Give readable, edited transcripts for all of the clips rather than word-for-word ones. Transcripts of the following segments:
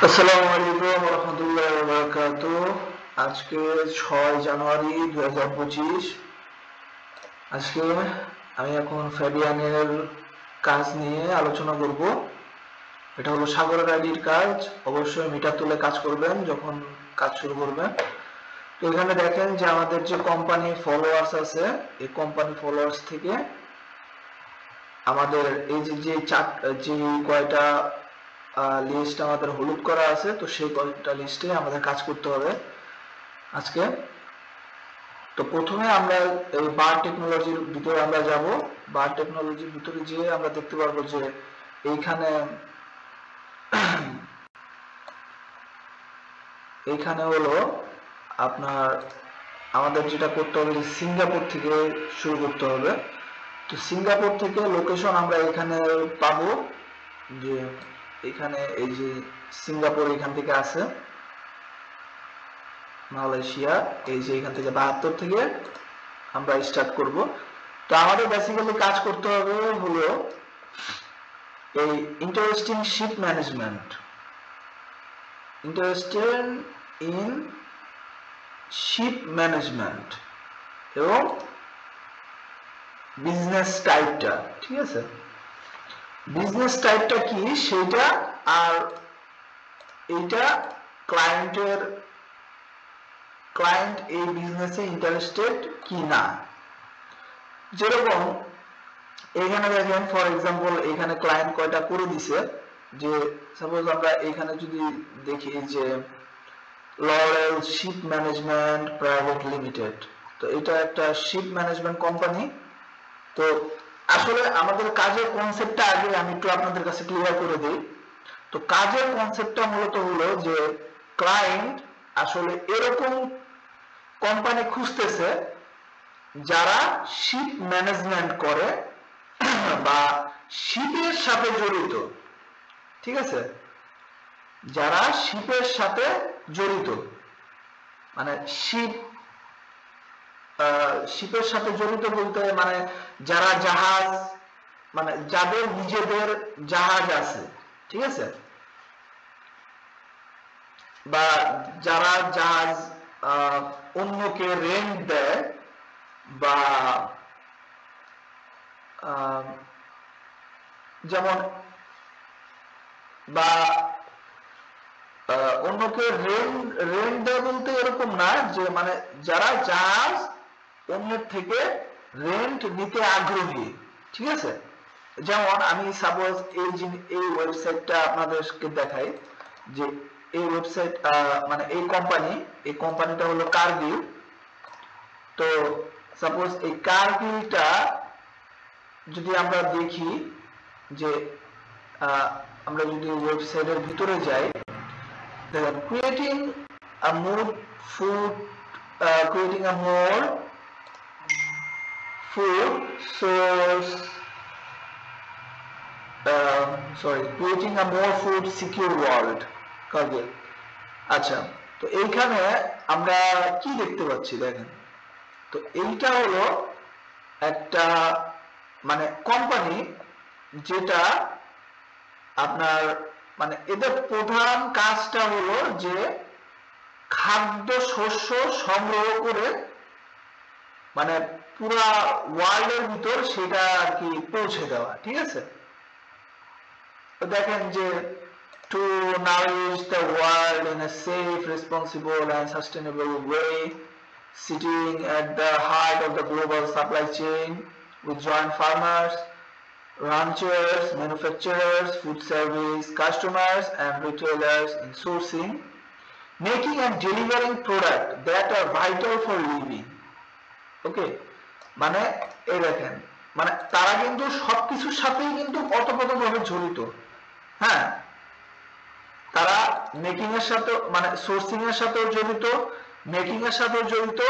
আসসালামু আলাইকুম রহমতুল্লাহ বারাকাত। আজকে 6 জানুয়ারি 2025। আজকে আমি এখন ফ্যাবিয়ানের কাজ নিয়ে আলোচনা করব। এটা হলো সাগরের আইডির কাজ। অবশ্যই মিটার তুলে কাজ করবেন যখন কাজ শুরু করবেন। তো এখানে দেখেন যে আমাদের যে কোম্পানি ফলোয়ার্স আছে, এই কোম্পানি ফলোয়ার্স থেকে আমাদের এই যে কয়টা লিস্ট আমাদের হলুদ করা আছে, তো সেই কয়টা লিস্টে আমাদের কাজ করতে হবে আজকে। তো প্রথমে আমরা এই বার টেকনোলজির ভিতরে আমরা যাব। বার টেকনোলজির ভিতরে গিয়ে আমরা দেখতে পারবো যে এইখানে হলো আপনার আমাদের যেটা করতে হবে যে সিঙ্গাপুর থেকে শুরু করতে হবে। তো সিঙ্গাপুর থেকে লোকেশন আমরা এখানে পাবো, যে এখানে এই যে সিঙ্গাপুর এখান থেকে আছে, মালয়েশিয়া এই যে এখান থেকে 72 থেকে আমরা স্টার্ট করব। তো আমাদের বেসিক্যালি কাজ করতে হবে হলো এই interesting sheep management, interested in sheep management এবং বিজনেস টাইপটা, ঠিক আছে? বিজনেস টাইপটা কি সেটা, আর এইটা ক্লায়েন্ট এই বিজনেসে ইন্টারেস্টেড কি না। যেরকম এখানে দেখেন ফর এক্সাম্পল এখানে ক্লায়েন্ট কয়টা করে দিছে, যে সাপোজ আমরা এখানে যদি দেখি যে lauryl sheep management private limited, তো এটা একটা শিপ ম্যানেজমেন্ট কোম্পানি। তো আসলে আমাদের কাজের কনসেপ্টটা আগে আমি একটু আপনাদের কাছে ক্লিয়ার করে দিই। তো কাজের কনসেপ্টটা মূলত হলো যে ক্লায়েন্ট আসলে এরকম কোম্পানি খুঁজতেছে যারা শিপ ম্যানেজমেন্ট করে বা শিপের সাথে জড়িত, ঠিক আছে? যারা শিপের সাথে জড়িত, মানে শিপের সাথে জড়িত বলতে মানে যারা জাহাজ, মানে যাদের নিজেদের জাহাজ আছে, ঠিক আছে? বা যারা জাহাজ অন্যকে রেন্ট দেয়, বা যেমন বা অন্যকে রেন্ট দেয় বলতে এরকম না, যে মানে যারা জাহাজ অন্যের থেকে রেন্ট নিতে আগ্রহী, ঠিক আছে? যেমন আমি সাপোজ এই ওয়েবসাইটটা আপনাদেরকে দেখাই, যে এই ওয়েবসাইট মানে এই কোম্পানিটা হলো কার্গিল। তো সাপোজ এই কার্গিলটা যদি আমরা দেখি, যে আমরা যদি ওয়েবসাইটের ভিতরে যাই, দেখেন creating a more food source creating a more food secure world Kargil. আচ্ছা, তো এইখানে আমরা কি দেখতে পাচ্ছি দেখেন, তো এইটা হলো একটা মানে কোম্পানি, যেটা আপনার মানে এদের প্রধান কাজটা হলো যে খাদ্য শস্য সংগ্রহ করে মানে পুরা ওয়ার্ল্ডের ভিতর সেটা আর কি পৌঁছে দেওয়া, ঠিক আছে? তো দেখেন যে to nourish the world in a safe, responsible and sustainable way, sitting at the heart of the global supply chain with joint farmers, ranchers, manufacturers, food service, customers and retailers in sourcing, making and delivering products that are vital for living. ওকে, মানে এই দেখেন মানে তারা কিন্তু সবকিছুর সাথেই কিন্তু ওতপ্রোতভাবে জড়িত। হ্যাঁ, তারা মেকিং এর সাথে মানে সোর্সিং এর সাথেও জড়িত, মেকিং এর সাথেও জড়িত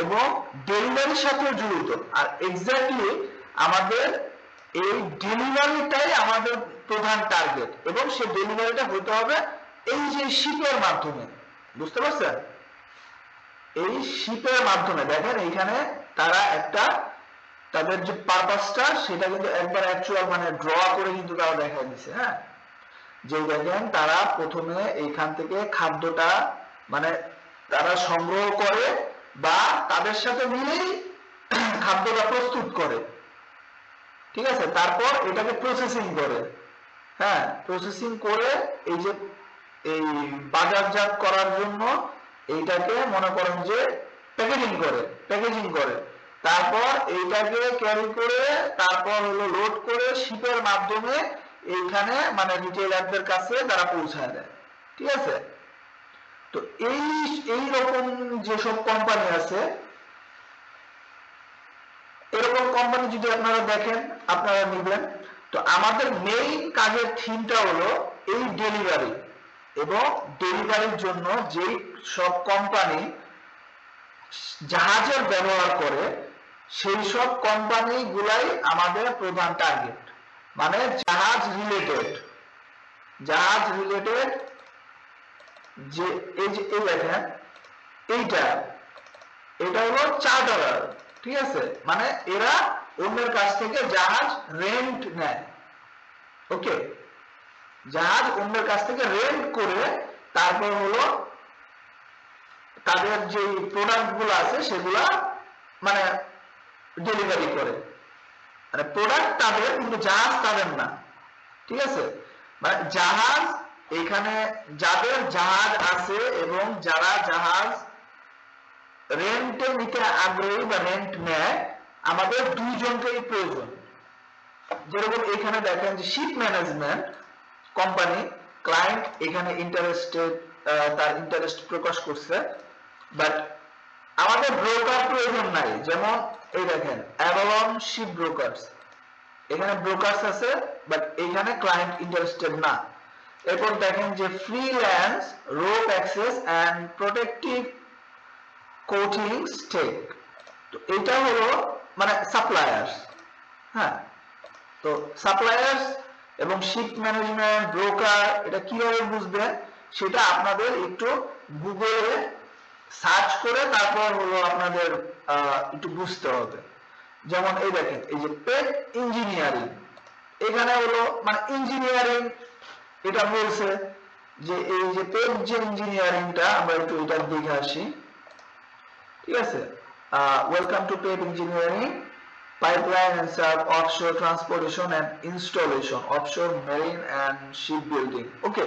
এবং ডেলিভারির সাথেও জড়িত। আর এক্স্যাক্টলি আমাদের এই ডেলিভারিটাই আমাদের প্রধান টার্গেট, এবং সেই ডেলিভারিটা হতে হবে এই যে শিপের মাধ্যমে। বুঝতে পারছেন? এই শিপের মাধ্যমে দেখেন এইখানে তারা একটা তাদের যে পারপাসটা সেটা কিন্তু একবার অ্যাকচুয়াল মানে ড্র করে কিন্তু তারা দেখা দিচ্ছে। হ্যাঁ, যে দেখেন তারা প্রথমে এইখান থেকে খাদ্যটা মানে তারা সংগ্রহ করে বা তাদের সাথে মিলেই খাদ্যটা প্রস্তুত করে, ঠিক আছে, তারপর এটাকে প্রসেসিং করে, হ্যাঁ, প্রসেসিং করে এই যে এই বাজারজাত করার জন্য এইটাকে মনে করেন যে প্যাকেজিং করে তারপর এইটাকে ক্যারি করে তারপর হলো লোড করে শিপের মাধ্যমে এইখানে মানে রিটেইলারদের কাছে তারা পৌঁছায় দেয়, ঠিক আছে। তো এই রকম যেসব কোম্পানি আছে, এরকম কোম্পানি যদি আপনারা দেখেন আপনারা নিবেন। তো আমাদের মেইন কাজের থিমটা হলো এই ডেলিভারি, এবং ডেলিভারির জন্য যেই সব কোম্পানি জাহাজের ব্যবহার করে সেই সব কোম্পানি গুলাই আমাদের প্রধান টার্গেট, মানে জাহাজ রিলেটেড যে এই দেখেন এটা হলো চার্টারার, ঠিক আছে, মানে এরা অন্যের কাছ থেকে জাহাজ রেন্ট নেয়, ওকে, জাহাজ অন্যের কাছ থেকে রেন্ট করে তারপর হলো তাদের যে প্রোডাক্ট গুলো আছে সেগুলা মানে ডেলিভারি করে, মানে প্রোডাক্ট তাদের কিন্তু জাহাজ তাদের না, ঠিক আছে। মানে জাহাজ এখানে যাদের জাহাজ আছে এবং যারা জাহাজ রেন্টে নিতে আগ্রহী বা রেন্ট নেয় আমাদের দুইজনকেই প্রয়োজন। যেরকম এখানে দেখেন যে শিপ ম্যানেজমেন্ট কোম্পানি ক্লায়েন্ট এখানে ইন্টারেস্টেড, তার ইন্টারেস্ট প্রকাশ করছে, বাট আমাদের ব্রোকার প্রয়োজন নাই। যেমন এই দেখেন অ্যাভালন শিপ ব্রোকার্স, এখানে ব্রোকার্স আছে বাট এখানে ক্লায়েন্ট ইন্টারেস্টেড না। এরপর দেখেন যে freelance rope access and protective coating stake, তো এটা হলো মানে সাপ্লায়ার্স, হ্যাঁ। তো সাপ্লায়ার্স এবং শিপ ম্যানেজমেন্ট ব্রোকার এটা কিভাবে বুঝবেন সেটা আপনাদের একটু গুগলে সার্চ করে তারপর হলো আপনাদের একটু বুঝতে হবে। যেমন এই দেখেন এই যে পেট ইঞ্জিনিয়ারিং, এখানে হলো মানে ইঞ্জিনিয়ারিং এটা বলছে যে এই যে পেট যে ইঞ্জিনিয়ারিংটা আমরা একটু এটা দেখে আসি, ঠিক আছে। Welcome to pet engineering pipeline and serve offshore transportation and installation offshore marine and ship building, okay.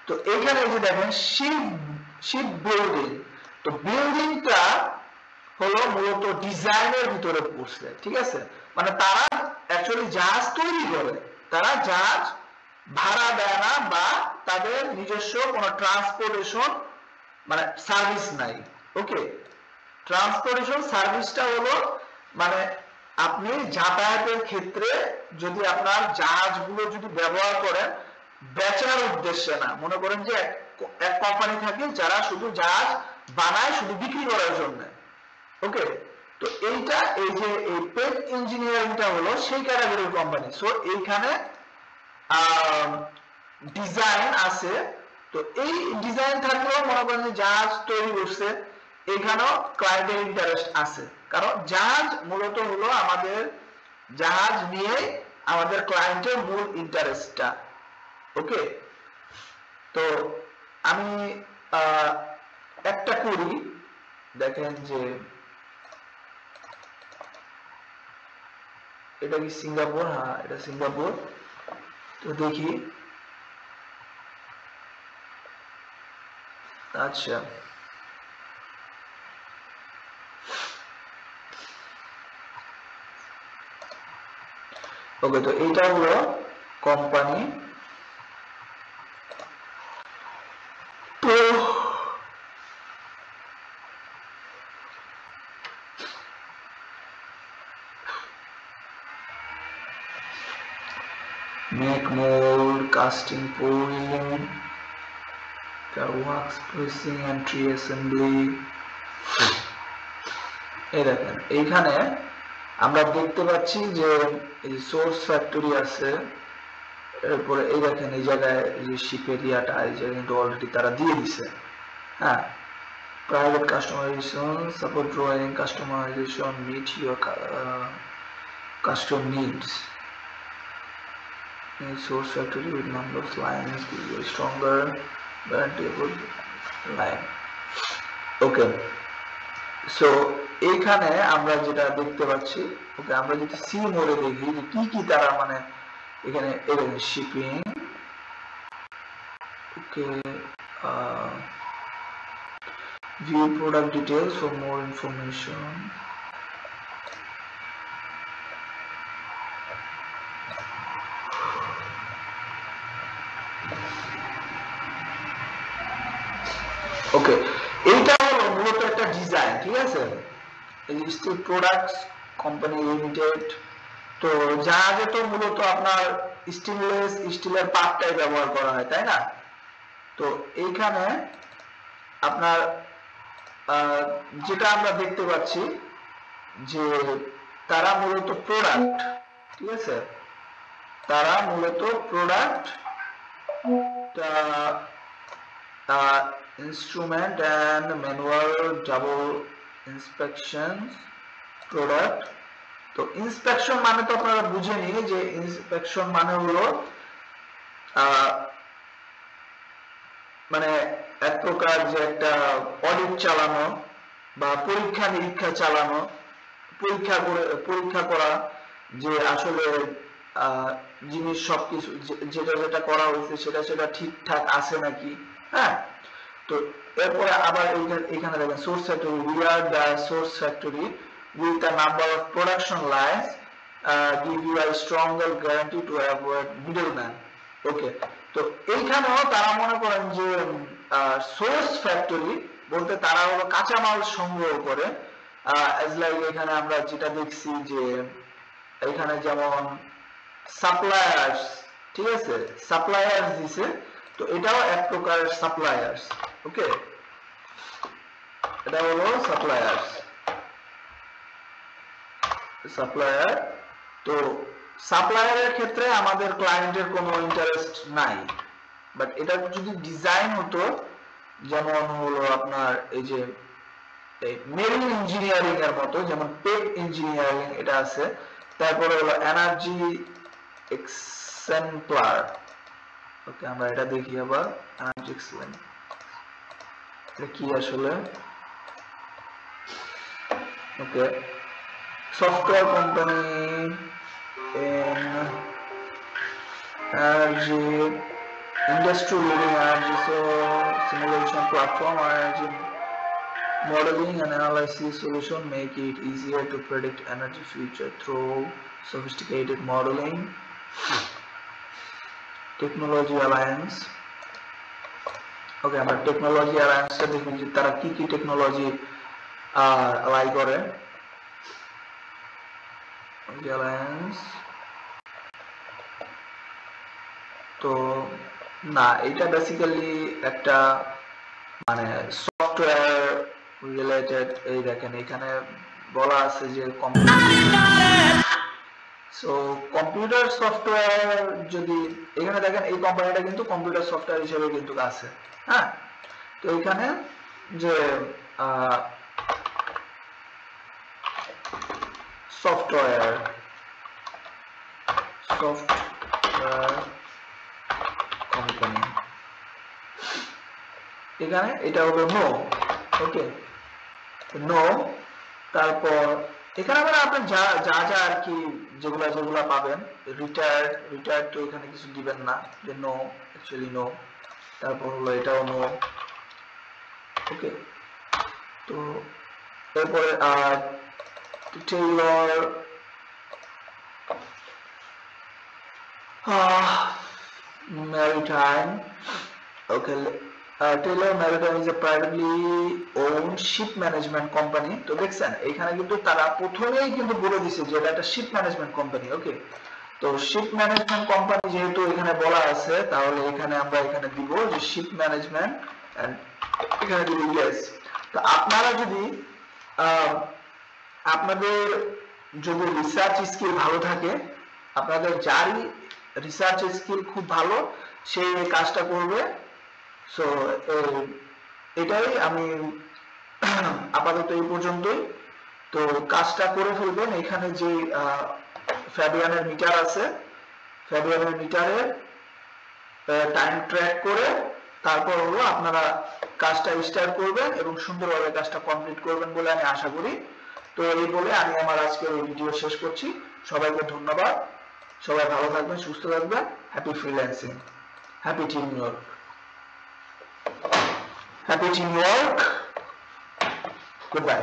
তো এখানে যে দেখেন শিপ বিল্ডিং, তো বিল্ডিংটা হলো মূলত ডিজাইনের ভিতরে পড়ছে, ঠিক আছে, মানে তারা অ্যাকচুয়ালি জাহাজ তৈরি করে, তারা জাহাজ ভাড়া দেয় না বা তাদের নিজস্ব কোনো ট্রান্সপোর্টেশন মানে সার্ভিস নাই, ওকে। ট্রান্সপোর্টেশন সার্ভিসটা হলো মানে আপনি যাতায়াতের ক্ষেত্রে যদি আপনার জাহাজগুলো যদি ব্যবহার করেন বেচার উদ্দেশ্যে না, মনে করেন যে এক কোম্পানি থাকে যারা শুধু জাহাজ বানায় শুধু বিক্রি করার জন্য, ওকে। তো এইটা এই যে এই পেট ইঞ্জিনিয়ারিংটা হলো সেই ক্যাটাগরির কোম্পানি। সো এইখানে ডিজাইন আছে, তো এই ডিজাইন থাকলেও মনে করেন যে জাহাজ তৈরি করছে, এখানেও ক্লায়েন্টের ইন্টারেস্ট আছে, কারণ জাহাজ মূলত হলো আমাদের জাহাজ নিয়ে আমাদের ক্লায়েন্টের মূল ইন্টারেস্টটা, ওকে। তো আমি একটা করি, দেখেন যে এটা কি সিঙ্গাপুর, হ্যাঁ এটা সিঙ্গাপুর। তো দেখি, আচ্ছা ওকে, তো এইটা হলো কোম্পানি। তো make mold, casting, pouring, wax pressing and tree assembly। এই দেখেন এইখানে আমরা দেখতে পাচ্ছি যে এই সোর্স ফ্যাক্টরি আছে, এরপরে এই দেখেন এই জায়গায় যে শিপ এরিয়াটা এই যে কিন্তু অলরেডি তারা দিয়ে দিছে, হ্যাঁ। Private customization, support drawing, customization, meet your custom needs. A source factory with number of lines gives you a stronger guarantee about line. Okay, so এইখানে আমরা যেটা দেখতে পাচ্ছি, ওকে আমরা যদি সি মোডে দেখি যে কি কি তারা মানে এখানে shipping, okay, view product details for more information. ওকে, এইটা হলো মূলত একটা ডিজাইন, ঠিক আছে, এই স্টিল প্রোডাক্টস কোম্পানি লিমিটেড। তো জাহাজে তো মূলত আপনার স্টেনলেস স্টিলের পার্টটাই ব্যবহার করা হয়, তাই না? তো এইখানে আপনার যেটা আমরা দেখতে পাচ্ছি যে তারা মূলত প্রোডাক্ট, ঠিক আছে, তারা মূলত product instrument and manual double inspection product। তো ইন্সপেকশন মানে তো আপনারা বুঝেনি যে ইন্সপেকশন মানে হলো মানে এক প্রকার যে একটা অডিট চালানো বা পরীক্ষা নিরীক্ষা চালানো, পরীক্ষা করা যে আসলে জিনিস সবকিছু যেটা যেটা করা হয়েছে সেটা সেটা ঠিকঠাক আছে নাকি। হ্যাঁ, তো এরপরে আবার এখানে দেখেন source factory, we are the source factory with a number of production lines give you a stronger guarantee to avoid middleman। ওকে, তো এইখানেও তারা মনে করেন যে সোর্স ফ্যাক্টরি বলতে তারা হলো কাঁচামাল সংগ্রহ করে, as like এখানে আমরা যেটা দেখছি যে এখানে যেমন সাপ্লায়ার্স, ঠিক আছে, সাপ্লায়ার্স দিছে, তো এটাও এক প্রকার সাপ্লায়ার্স। ওকে, এটা হলো সাপ্লায়ার। তো সাপ্লায়ারের ক্ষেত্রে আমাদের ক্লায়েন্টের কোনো ইন্টারেস্ট নাই, বাট এটা যদি ডিজাইন হতো, যেমন হলো আপনার এই যে মেরিন ইঞ্জিনিয়ারিং এর মতো, যেমন পেপ ইঞ্জিনিয়ারিং এটা আছে, তারপরে হলো এনার্জি এক্সেম্পলার। ওকে, আমরা এটা দেখি আবার এনার্জি এক্সেম্পলার এটা কি আসলে। ওকে, software company in energy industry leading energy so simulation platform, energy modeling and analysis solution make it easier to predict energy future through sophisticated modeling। Technology Alliance। ওকে, আমরা টেকনোলজি অ্যালায়েন্সটা দেখি যে তারা কি কি টেকনোলজি অ্যালাই করে। অ্যালায়েন্স তো না, এটা বেসিক্যালি একটা মানে সফটওয়্যার রিলেটেড। এই দেখেন এখানে বলা আছে যে কম্পিউটার সফটওয়্যার, যদি এখানে দেখেন এই কোম্পানিটা কিন্তু কম্পিউটার সফটওয়্যার হিসেবে কিন্তু আছে। হ্যাঁ, তো এখানে যে সফটওয়্যার কোম্পানি, এখানে এটা হলো নো। ওকে, নো। তারপর এখানে মানে আপনি যা যা যা আর কি যেগুলা পাবেন, রিটায়ার্ড তো এখানে কিছু দিবেন না, যে নো, অ্যাকচুয়ালি নো। তারপর হলো এটাও নো। ওকে, তো এরপরে Taylor Maritime। Okay, Taylor Maritime is a privately owned ship management company। তো দেখছেন এখানে কিন্তু তারা প্রথমেই কিন্তু বলে দিছে যে এটা একটা শিপ ম্যানেজমেন্ট কোম্পানি। ওকে, তো শিপ ম্যানেজমেন্ট কোম্পানি যেহেতু এখানে বলা আছে, তাহলে এখানে আমরা এখানে দিব যে শিপ ম্যানেজমেন্ট এন্ড এখানে দিব ইয়েস। তো আপনারা যদি আপনাদের যদি রিসার্চ স্কিল ভালো থাকে, আপনাদের যারই রিসার্চ স্কিল খুব ভালো, সে এই কাজটা করবে। সো এটাই আমি আপাতত এই পর্যন্তই। তো কাজটা করে ফেলবেন। এখানে যে ফ্যাবিয়ানের মিটার আছে, ফেব্রুয়ারি মিটারের টাইম ট্র্যাক করে তারপর হলো আপনারা কাজটা স্টার্ট করবেন এবং সুন্দরভাবে কাজটা কমপ্লিট করবেন বলে আমি আশা করি। তো এই বলে আমি আমার আজকের এই ভিডিও শেষ করছি। সবাইকে ধন্যবাদ। সবাই ভালো থাকবেন, সুস্থ থাকবেন। Happy freelancing, happy team work, happy team work. Good bye.